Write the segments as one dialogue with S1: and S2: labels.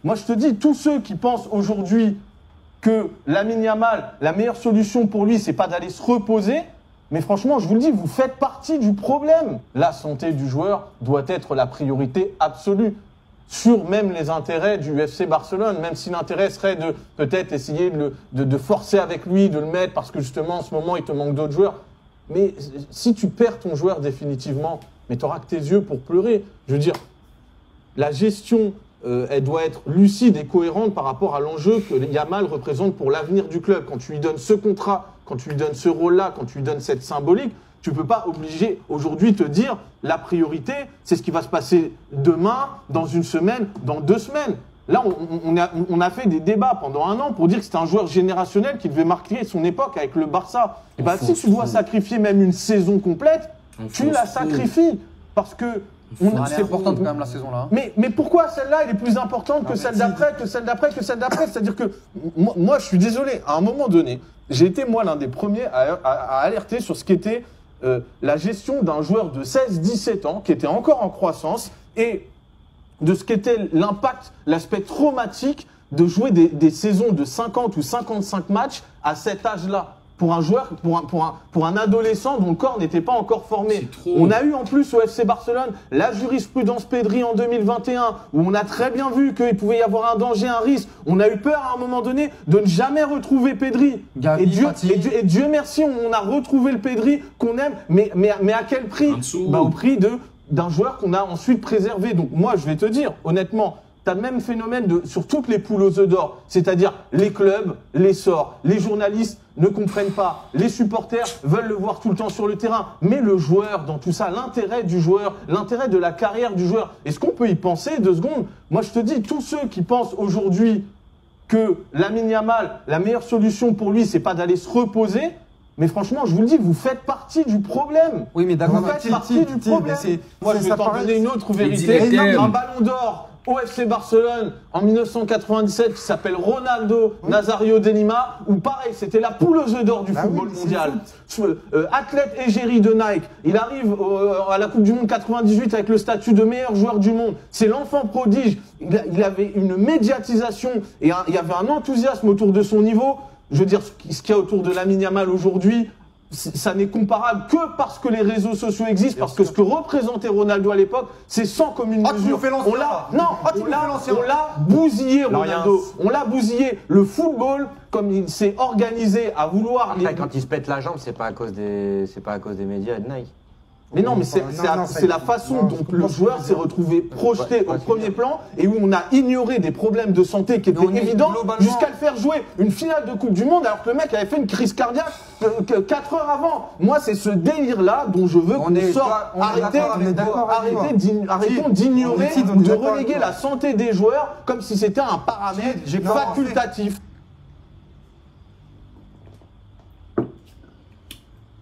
S1: Moi, je te dis, tous ceux qui pensent aujourd'hui que Lamine Yamal, la meilleure solution pour lui, c'est pas d'aller se reposer, mais franchement, je vous le dis, vous faites partie du problème. La santé du joueur doit être la priorité absolue sur même les intérêts du FC Barcelone, même si l'intérêt serait de peut-être essayer de forcer avec lui, de le mettre, parce que justement, en ce moment, il te manque d'autres joueurs. Mais si tu perds ton joueur définitivement, mais tu auras que tes yeux pour pleurer. Je veux dire, la gestion, elle doit être lucide et cohérente par rapport à l'enjeu que Yamal représente pour l'avenir du club. Quand tu lui donnes ce contrat, quand tu lui donnes ce rôle-là, quand tu lui donnes cette symbolique, tu ne peux pas obliger aujourd'hui te dire la priorité, c'est ce qui va se passer demain, dans une semaine, dans 2 semaines. Là, on a fait des débats pendant 1 an pour dire que c'était un joueur générationnel qui devait marquer son époque avec le Barça. Et bah, si tu dois sacrifier même une saison complète, tu la sacrifies. Parce que
S2: c'est importante quand même la saison là.
S1: Mais pourquoi celle-là elle est plus importante que celle d'après, que celle d'après, que celle d'après? C'est-à-dire que moi je suis désolé, à un moment donné, j'ai été moi l'un des premiers à alerter sur ce qu'était la gestion d'un joueur de 16-17 ans qui était encore en croissance et de ce qu'était l'impact, l'aspect traumatique de jouer des saisons de 50 ou 55 matchs à cet âge-là. Pour un joueur, pour un adolescent dont le corps n'était pas encore formé. On a eu en plus au FC Barcelone la jurisprudence Pedri en 2021 où on a très bien vu qu'il pouvait y avoir un danger, un risque. On a eu peur à un moment donné de ne jamais retrouver Pedri. Et Dieu merci, on a retrouvé le Pedri qu'on aime, mais à quel prix? Au prix d'un joueur qu'on a ensuite préservé. Donc moi, je vais te dire, honnêtement, tu as le même phénomène sur toutes les poules aux œufs d'or, c'est-à-dire les clubs, les sorts, les journalistes ne comprennent pas, les supporters veulent le voir tout le temps sur le terrain, mais le joueur dans tout ça, l'intérêt du joueur, l'intérêt de la carrière du joueur, est-ce qu'on peut y penser 2 secondes? Moi je te dis, tous ceux qui pensent aujourd'hui que Lamine Yamal, la meilleure solution pour lui, c'est pas d'aller se reposer, mais franchement, je vous le dis, vous faites partie du problème. Oui, mais d'accord, vous faites partie du problème. Moi, je vais t'en donner une autre vérité. Un ballon d'or au FC Barcelone en 1997 qui s'appelle Ronaldo Nazario de Lima, où pareil, c'était la poule aux œufs d'or du football mondial. Athlète égérie de Nike, il arrive à la Coupe du Monde 98 avec le statut de meilleur joueur du monde. C'est l'enfant prodige. Il avait une médiatisation et il y avait un enthousiasme autour de son niveau. Je veux dire, ce qu'il y a autour de Lamine Yamal aujourd'hui, ça n'est comparable que parce que les réseaux sociaux existent, parce que ce que représentait Ronaldo à l'époque, c'est sans commune mesure. On l'a bousillé, Ronaldo. On l'a bousillé. Le football, comme il s'est organisé à vouloir...
S3: Après, quand il se pète la jambe, c'est pas à cause des médias et de Nike.
S1: Mais non, mais c'est la façon dont le joueur s'est retrouvé projeté au premier plan et où on a ignoré des problèmes de santé qui étaient évidents jusqu'à le faire jouer une finale de Coupe du Monde alors que le mec avait fait une crise cardiaque 4 heures avant. Moi, c'est ce délire-là dont je veux qu'on sorte. Arrêtons d'ignorer ou de reléguer la santé des joueurs comme si c'était un paramètre facultatif.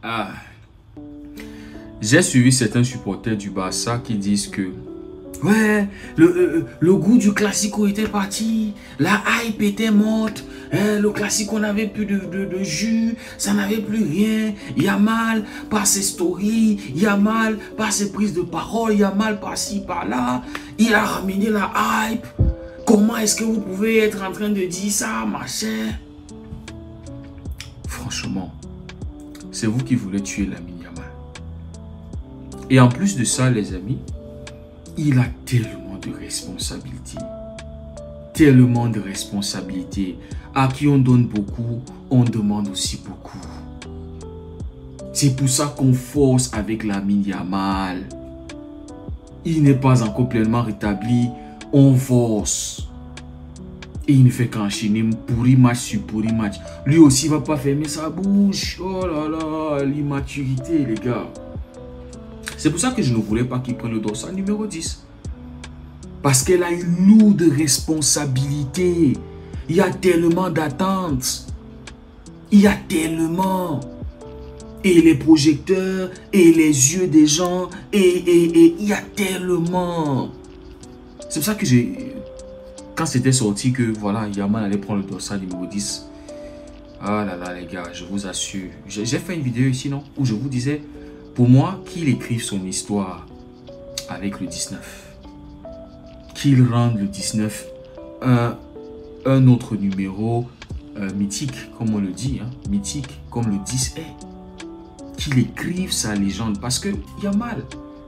S4: Ah. J'ai suivi certains supporters du Barça qui disent que ouais, le goût du Classico était parti, la hype était morte, le Classico n'avait plus de jus, ça n'avait plus rien, Yamal par ses stories, Yamal par ses prises de parole, Yamal par-ci, par-là, il a ramené la hype. Comment est-ce que vous pouvez être en train de dire ça, machin? Franchement, c'est vous qui voulez tuer Lamine Yamal. Et en plus de ça, les amis, il a tellement de responsabilités. Tellement de responsabilités. À qui on donne beaucoup, on demande aussi beaucoup. C'est pour ça qu'on force avec Lamine Yamal. Il n'est pas encore pleinement rétabli, on force. Et il ne fait qu'enchaîner pourri match sur pourri match. Lui aussi ne va pas fermer sa bouche. Oh là là, l'immaturité, les gars. C'est pour ça que je ne voulais pas qu'il prenne le dossard numéro 10. Parce qu'elle a une lourde responsabilité. Il y a tellement d'attentes. Il y a tellement. Et les projecteurs, et les yeux des gens, et il y a tellement. C'est pour ça que quand c'était sorti que voilà, Yamal allait prendre le dossard numéro 10. Ah là là les gars, je vous assure. J'ai fait une vidéo ici, non? Où je vous disais... Pour moi, qu'il écrive son histoire avec le 19. Qu'il rende le 19 un autre numéro mythique, comme on le dit, hein, mythique, comme le 10 est, qu'il écrive sa légende. Parce que Yamal,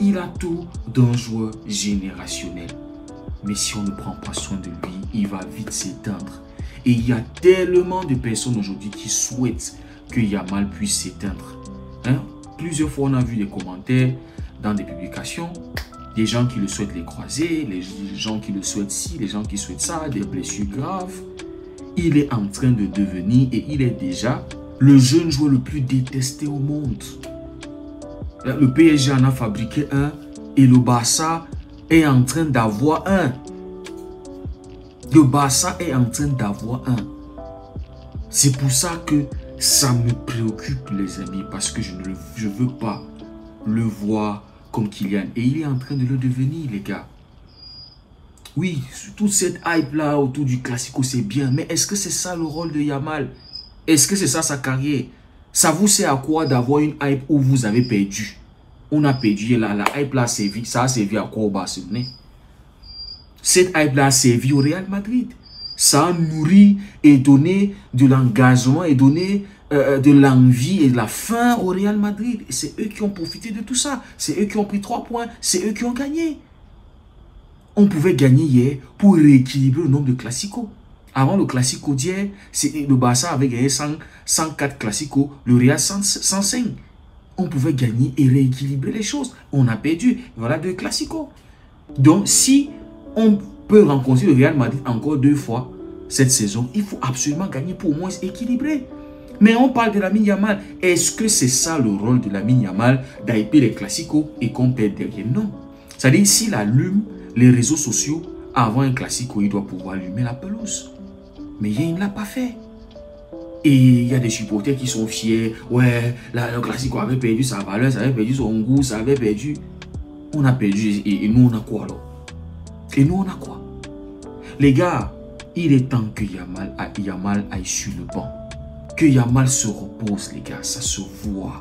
S4: il a tout d'un joueur générationnel. Mais si on ne prend pas soin de lui, il va vite s'éteindre. Et il y a tellement de personnes aujourd'hui qui souhaitent que Yamal puisse s'éteindre. Hein? Plusieurs fois, on a vu des commentaires dans des publications, des gens qui le souhaitent les croiser, les gens qui le souhaitent ci, les gens qui souhaitent ça, des blessures graves. Il est en train de devenir, et il est déjà, le jeune joueur le plus détesté au monde. Le PSG en a fabriqué un, et le Barça est en train d'avoir un. Le Barça est en train d'avoir un. C'est pour ça que ça me préoccupe, les amis, parce que je ne veux pas le voir comme Kylian. Et il est en train de le devenir, les gars. Oui, toute cette hype-là autour du Classico, c'est bien. Mais est-ce que c'est ça le rôle de Yamal? Est-ce que c'est ça sa carrière? Ça vous sert à quoi d'avoir une hype où vous avez perdu? On a perdu, la hype-là a servi. Ça a servi à quoi au Barcelone? Cette hype-là a servi au Real Madrid. Ça a nourri et donné de l'engagement et donné de l'envie et de la faim au Real Madrid. Et c'est eux qui ont profité de tout ça. C'est eux qui ont pris 3 points. C'est eux qui ont gagné. On pouvait gagner hier pour rééquilibrer le nombre de classicos. Avant le classico d'hier, le Barça avait gagné 104 classicos, le Real 105. On pouvait gagner et rééquilibrer les choses. On a perdu. Voilà 2 classicos. Donc si on peut rencontrer le Real Madrid encore 2 fois cette saison, il faut absolument gagner pour au moins équilibrer. Mais on parle de Lamine Yamal. Est-ce que c'est ça le rôle de Lamine Yamal, d'hyper les classicos et qu'on perd derrière? Non. C'est-à-dire, s'il allume les réseaux sociaux avant un classico, il doit pouvoir allumer la pelouse. Mais il ne l'a pas fait. Et il y a des supporters qui sont fiers. Ouais, le classico avait perdu sa valeur, ça avait perdu son goût, ça avait perdu. On a perdu et nous on a quoi alors? Et nous on a quoi? Les gars, il est temps que Yamal aille sur le banc. Que Yamal se repose, les gars, ça se voit.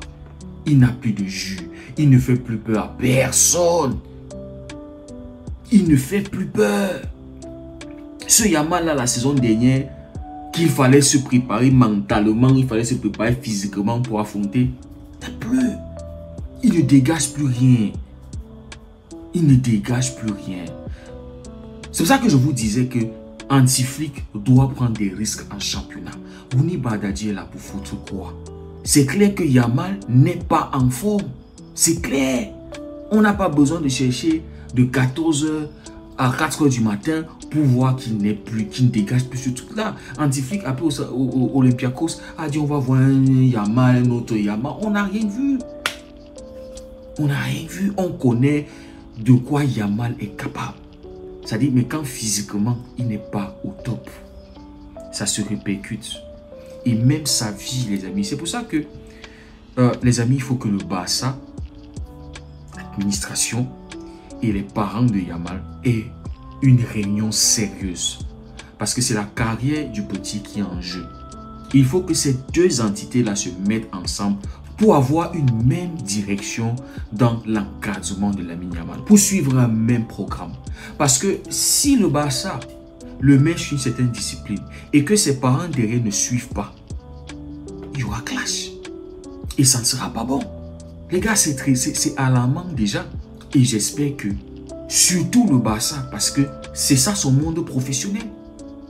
S4: Il n'a plus de jus. Il ne fait plus peur à personne. Il ne fait plus peur. Ce Yamal là, la saison dernière, qu'il fallait se préparer mentalement, il fallait se préparer physiquement pour affronter, il n'a plus. Il ne dégage plus rien. Il ne dégage plus rien. C'est pour ça que je vous disais que Anti-Flick doit prendre des risques en championnat. Bouni Bardghji est là pour foutre quoi? C'est clair que Yamal n'est pas en forme. C'est clair. On n'a pas besoin de chercher de 14h à 4h du matin pour voir qu'il n'est plus, qu'il ne dégage plus ce truc-là. Anti-Flick, après au Olympiakos, a dit on va voir un Yamal, un autre Yamal. On n'a rien vu. On n'a rien vu. On connaît de quoi Yamal est capable. C'est-à-dire, mais quand physiquement, il n'est pas au top, ça se répercute. Et même sa vie, les amis. C'est pour ça que, les amis, il faut que le Barça, l'administration et les parents de Yamal aient une réunion sérieuse. Parce que c'est la carrière du petit qui est en jeu. Il faut que ces 2 entités-là se mettent ensemble pour avoir une même direction dans l'encadrement de Lamine Yamal, pour suivre un même programme. Parce que si le Barça le met sur une certaine discipline et que ses parents derrière ne suivent pas, il y aura clash. Et ça ne sera pas bon. Les gars, c'est alarmant déjà. Et j'espère que, surtout le Barça, parce que c'est ça son monde professionnel.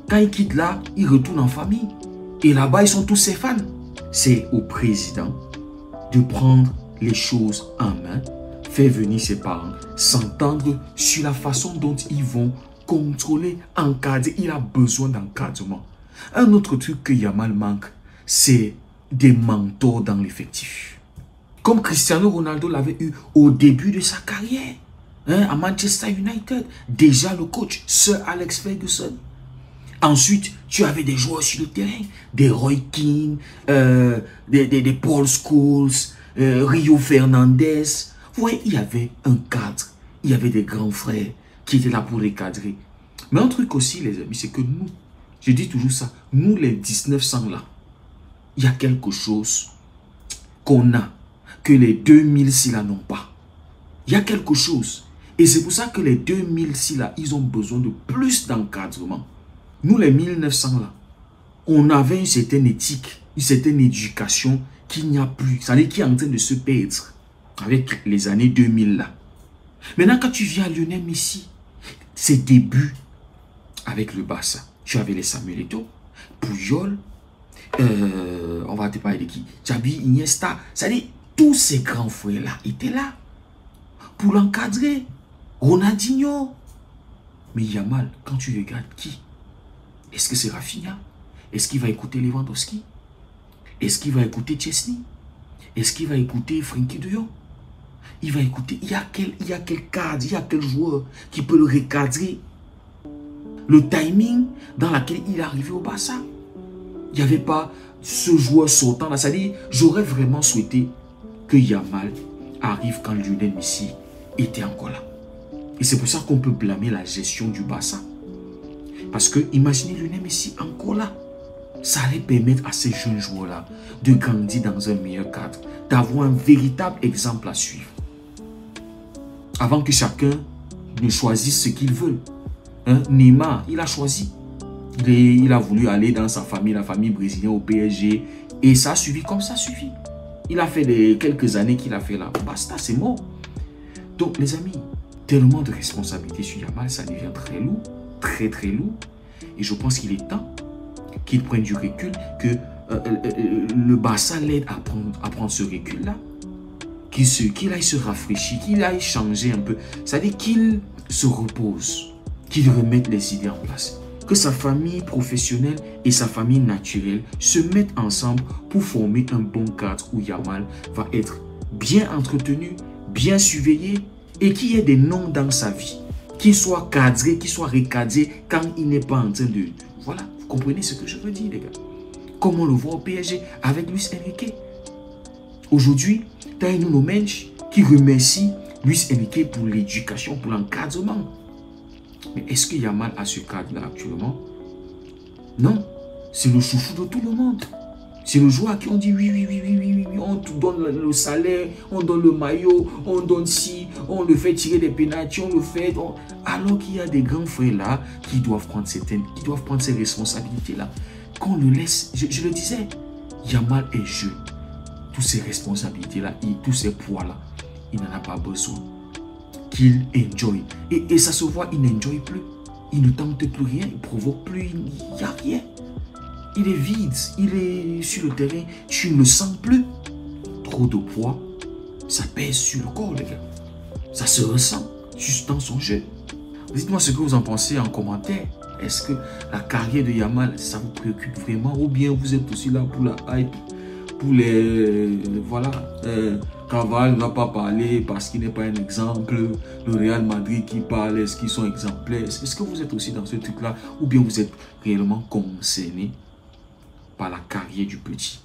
S4: Quand il quitte là, il retourne en famille. Et là-bas, ils sont tous ses fans. C'est au président de prendre les choses en main, faire venir ses parents, s'entendre sur la façon dont ils vont contrôler, encadrer. Il a besoin d'encadrement. Un autre truc que Yamal manque, c'est des mentors dans l'effectif. Comme Cristiano Ronaldo l'avait eu au début de sa carrière, hein, à Manchester United. Déjà le coach, Sir Alex Ferguson. Ensuite, tu avais des joueurs sur le terrain, des Roy Keane, des Paul Scholes, Rio Fernandez. Vous voyez, il y avait un cadre, il y avait des grands frères qui étaient là pour les cadrer. Mais un truc aussi, les amis, c'est que nous, je dis toujours ça, nous les 1900 là, il y a quelque chose qu'on a, que les 2006 là n'ont pas. Il y a quelque chose. Et c'est pour ça que les 2006 là, ils ont besoin de plus d'encadrement. Nous, les 1900 là, on avait une certaine éthique, une certaine éducation qu'il n'y a plus. C'est-à-dire qui est en train de se perdre avec les années 2000 là. Maintenant, quand tu viens à Lionel Messi, ses débuts avec le Barça, tu avais les Samuel Eto'o, Puyol, on va te parler de qui? Xavi, Iniesta, c'est-à-dire tous ces grands frères-là étaient là pour l'encadrer. Ronaldinho. Mais Yamal, quand tu regardes qui? Est-ce que c'est Rafinha? Est-ce qu'il va écouter Lewandowski? Est-ce qu'il va écouter Chesney? Est-ce qu'il va écouter Frenkie de Jong? Il va écouter, il y a quel cadre, il y a quel joueur qui peut le recadrer? Le timing dans lequel il est arrivé au Barça. Il n'y avait pas ce joueur sortant là. C'est-à-dire, j'aurais vraiment souhaité que Yamal arrive quand Lionel Messi était encore là. Et c'est pour ça qu'on peut blâmer la gestion du Barça. Parce que, imaginez Lionel Messi encore là. Ça allait permettre à ces jeunes joueurs-là de grandir dans un meilleur cadre, d'avoir un véritable exemple à suivre. Avant que chacun ne choisisse ce qu'il veut. Hein? Neymar, il a choisi. Il a voulu aller dans sa famille, la famille brésilienne au PSG. Et ça a suivi comme ça a suivi. Il a fait quelques années qu'il a fait là. Basta, c'est mort. Donc, les amis, tellement de responsabilités sur Yamal, ça devient très lourd. Très, très lourd. Et je pense qu'il est temps qu'il prenne du recul, que le Barça l'aide à prendre ce recul-là. Qu'il aille se rafraîchir, qu'il aille changer un peu. C'est-à-dire qu'il se repose, qu'il remette les idées en place. Que sa famille professionnelle et sa famille naturelle se mettent ensemble pour former un bon cadre où Yamal va être bien entretenu, bien surveillé et qu'il y ait des noms dans sa vie. Qu'il soit cadré, qu'il soit recadré quand il n'est pas en train de... Voilà, vous comprenez ce que je veux dire, les gars. Comme on le voit au PSG avec Luis Enrique. Aujourd'hui, tu as un Nuno Mendes qui remercie Luis Enrique pour l'éducation, pour l'encadrement. Mais est-ce que Yamal a ce cadre-là actuellement? Non. C'est le chouchou de tout le monde. C'est le joueur à qui on dit oui, on te donne le salaire, on donne le maillot, on donne ci, on le fait tirer des pénaltys, on le fait... Alors qu'il y a des grands frères là qui doivent prendre ces responsabilités-là. Qu'on le laisse, je le disais, Yamal est jeune. Toutes ces responsabilités-là, tous ces poids-là, il n'en a pas besoin. Qu'il enjoy. Et ça se voit, il n'enjoy plus. Il ne tente plus rien, il ne provoque plus, il n'y a rien. Il est vide, il est sur le terrain, tu ne le sens plus. Trop de poids, ça pèse sur le corps, les gars. Ça se ressent juste dans son jeu. Dites-moi ce que vous en pensez en commentaire. Est-ce que la carrière de Yamal, ça vous préoccupe vraiment? Ou bien vous êtes aussi là pour la hype, pour les... Voilà. Cavani ne va pas parler parce qu'il n'est pas un exemple. Le Real Madrid qui parle, est-ce qu'ils sont exemplaires? Est-ce que vous êtes aussi dans ce truc-là? Ou bien vous êtes réellement concerné par la carrière du petit?